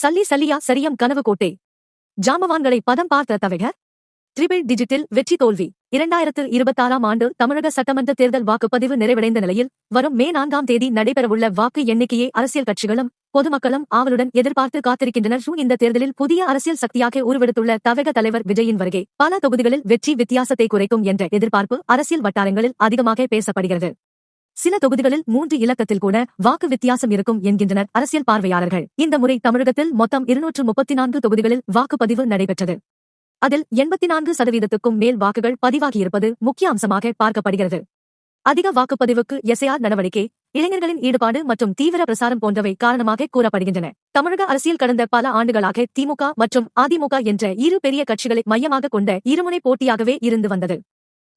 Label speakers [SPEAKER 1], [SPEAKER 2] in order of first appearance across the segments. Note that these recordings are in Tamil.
[SPEAKER 1] சல்லி சல்லியா சரியம் கனவு கோட்டை. ஜாம்பவான்களை பதம் பார்த்த தவக. ட்ரிபிள் டிஜிட்டில் வெற்றி தோல்வி. 2026ஆம் ஆண்டு தமிழக சட்டமன்ற தேர்தல் வாக்குப்பதிவு நிறைவடைந்த நிலையில் வரும் மே 4ஆம் தேதி நடைபெறவுள்ள வாக்கு எண்ணிக்கையை அரசியல் கட்சிகளும் பொதுமக்களும் ஆவலுடன் எதிர்பார்த்து காத்திருக்கின்றனர். இந்த தேர்தலில் புதிய அரசியல் சக்தியாக உருவெடுத்துள்ள தவக தலைவர் விஜயின் வருகை பல தொகுதிகளில் வெற்றி வித்தியாசத்தை குறைக்கும் என்ற எதிர்பார்ப்பு அரசியல் வட்டாரங்களில் அதிகமாக பேசப்படுகிறது. சில தொகுதிகளில் 3 இலக்கத்தில் கூட வாக்கு வித்தியாசம் இருக்கும் என்கின்றனர் அரசியல் பார்வையாளர்கள். இந்த முறை தமிழகத்தில் மொத்தம் 234 தொகுதிகளில் வாக்குப்பதிவு நடைபெற்றது. அதில் 84%க்கும் மேல் வாக்குகள் பதிவாகியிருப்பது முக்கிய அம்சமாக பார்க்கப்படுகிறது. அதிக வாக்குப்பதிவுக்கு எஸ்ஐஆர் நடவடிக்கை, இளைஞர்களின் ஈடுபாடு மற்றும் தீவிர பிரசாரம் போன்றவை காரணமாக கூறப்படுகின்றன. தமிழக அரசியல் கடந்த பல ஆண்டுகளாக திமுக மற்றும் அதிமுக என்ற இரு பெரிய கட்சிகளை மையமாக கொண்ட இருமுனை போட்டியாகவே இருந்து வந்தது.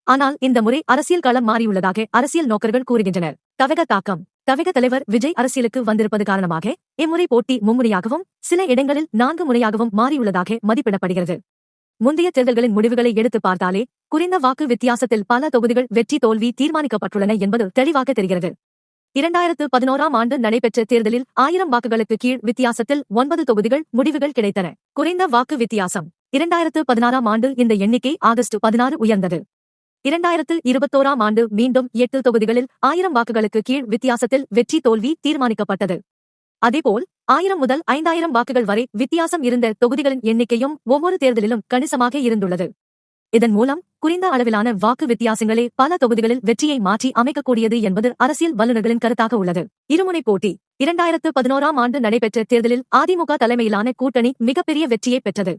[SPEAKER 1] ஆனால் இந்த முறை அரசியல் களம் மாறியுள்ளதாக அரசியல் நோக்கர்கள் கூறுகின்றனர். தவக தாக்கம். தவக தலைவர் விஜய் அரசியலுக்கு வந்திருப்பது காரணமாக இம்முறை போட்டி மும்முனையாகவும் சில இடங்களில் 4 முனையாகவும் மாறியுள்ளதாக மதிப்பிடப்படுகிறது. முந்தைய தேர்தல்களின் முடிவுகளை எடுத்து பார்த்தாலே குறைந்த வாக்கு வித்தியாசத்தில் பல தொகுதிகள் வெற்றி தோல்வி தீர்மானிக்கப்பட்டுள்ளன என்பது தெளிவாக தெரிகிறது. 2011ஆம் ஆண்டு நடைபெற்ற தேர்தலில் 1000 வாக்குகளுக்கு கீழ் வித்தியாசத்தில் 9 தொகுதிகள் முடிவுகள் கிடைத்தன. குறைந்த வாக்கு வித்தியாசம். 2016ஆம் ஆண்டு இந்த எண்ணிக்கை ஆகஸ்ட் 16 உயர்ந்தது. 2021ஆம் ஆண்டு மீண்டும் 8 தொகுதிகளில் 1000 வாக்குகளுக்கு கீழ் வித்தியாசத்தில் வெற்றி தோல்வி தீர்மானிக்கப்பட்டது. அதேபோல் 1000 முதல் 5000 வாக்குகள் வரை வித்தியாசம் இருந்த தொகுதிகளின் எண்ணிக்கையும் ஒவ்வொரு தேர்தலிலும் கணிசமாக இருந்துள்ளது. இதன் மூலம் குறைந்த அளவிலான வாக்கு வித்தியாசங்களே பல தொகுதிகளில் வெற்றியை மாற்றி அமைக்கக்கூடியது என்பது அரசியல் வல்லுநர்களின் கருத்தாக உள்ளது. இருமுனை போட்டி. 2011ஆம் ஆண்டு நடைபெற்ற தேர்தலில் அதிமுக தலைமையிலான கூட்டணி மிகப்பெரிய வெற்றியை பெற்றது.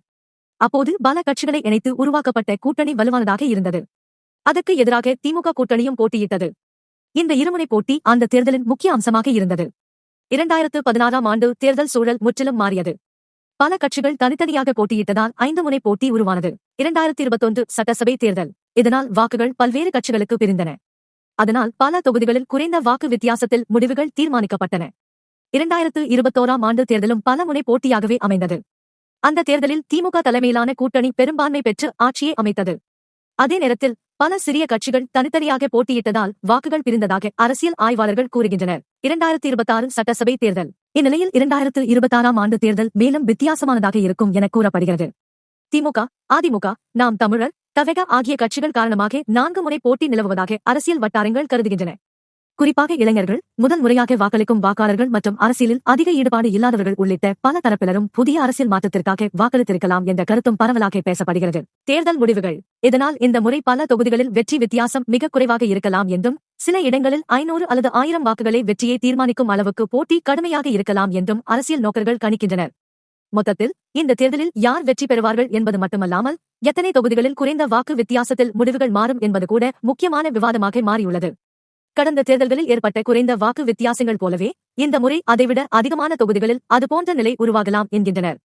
[SPEAKER 1] அப்போது பல கட்சிகளை இணைத்து உருவாக்கப்பட்ட கூட்டணி வலுவானதாக இருந்தது. அதற்கு எதிராக திமுக கூட்டணியும் போட்டியிட்டது. இந்த இருமுனை போட்டி அந்த தேர்தலின் முக்கிய அம்சமாக இருந்தது. 2016ஆம் ஆண்டு தேர்தல் சூழல் முற்றிலும் மாறியது. பல கட்சிகள் தனித்தனியாக போட்டியிட்டதால் 5 முனை போட்டி உருவானது. 2021 சட்டசபை தேர்தல். இதனால் வாக்குகள் பல்வேறு கட்சிகளுக்கு பிரிந்தன. அதனால் பல தொகுதிகளில் குறைந்த வாக்கு வித்தியாசத்தில் முடிவுகள் தீர்மானிக்கப்பட்டன. 2021ஆம் ஆண்டு தேர்தலும் பல முனை போட்டியாகவே அமைந்தது. அந்த தேர்தலில் திமுக தலைமையிலான கூட்டணி பெரும்பான்மை பெற்று ஆட்சியை அமைத்தது. அதே நேரத்தில் பல சிறிய கட்சிகள் தனித்தனியாக போட்டியிட்டதால் வாக்குகள் பிரிந்ததாக அரசியல் ஆய்வாளர்கள் கூறுகின்றனர். 2026 சட்டசபை தேர்தல். இந்நிலையில் 2026ஆம் ஆண்டு தேர்தல் மேலும் வித்தியாசமானதாக இருக்கும் என கூறப்படுகிறது. திமுக, அதிமுக, நாம் தமிழர், தவக ஆகிய கட்சிகள் காரணமாக 4 முனை போட்டி நிலவுவதாக அரசியல் வட்டாரங்கள் கருதுகின்றன. குறிப்பாக இளைஞர்கள், முதல் முறையாக வாக்களிக்கும் வாக்காளர்கள் மற்றும் அரசியலில் அதிக ஈடுபாடு இல்லாதவர்கள் உள்ளிட்ட பல தரப்பினரும் புதிய அரசியல் மாற்றத்திற்காக வாக்களித்திருக்கலாம் என்ற கருத்தும் பரவலாக பேசப்படுகிறது. தேர்தல் முடிவுகள். இதனால் இந்த முறை பல தொகுதிகளில் வெற்றி வித்தியாசம் மிக குறைவாக இருக்கலாம் என்றும் சில இடங்களில் 500 அல்லது 1000 வாக்குகளே வெற்றியை தீர்மானிக்கும் அளவுக்கு போட்டி கடுமையாக இருக்கலாம் என்றும் அரசியல் நோக்கர்கள் கணிக்கின்றனர். மொத்தத்தில் இந்த தேர்தலில் யார் வெற்றி பெறுவார்கள் என்பது மட்டுமல்லாமல் எத்தனை தொகுதிகளில் குறைந்த வாக்கு வித்தியாசத்தில் முடிவுகள் மாறும் என்பது கூட முக்கியமான விவாதமாக மாறியுள்ளது. கடந்த தேர்தல்களில் ஏற்பட்ட குறைந்த வாக்கு வித்தியாசங்கள் போலவே இந்த முறை அதைவிட அதிகமான தொகுதிகளில் அதுபோன்ற நிலை உருவாகலாம் என்கின்றனர்.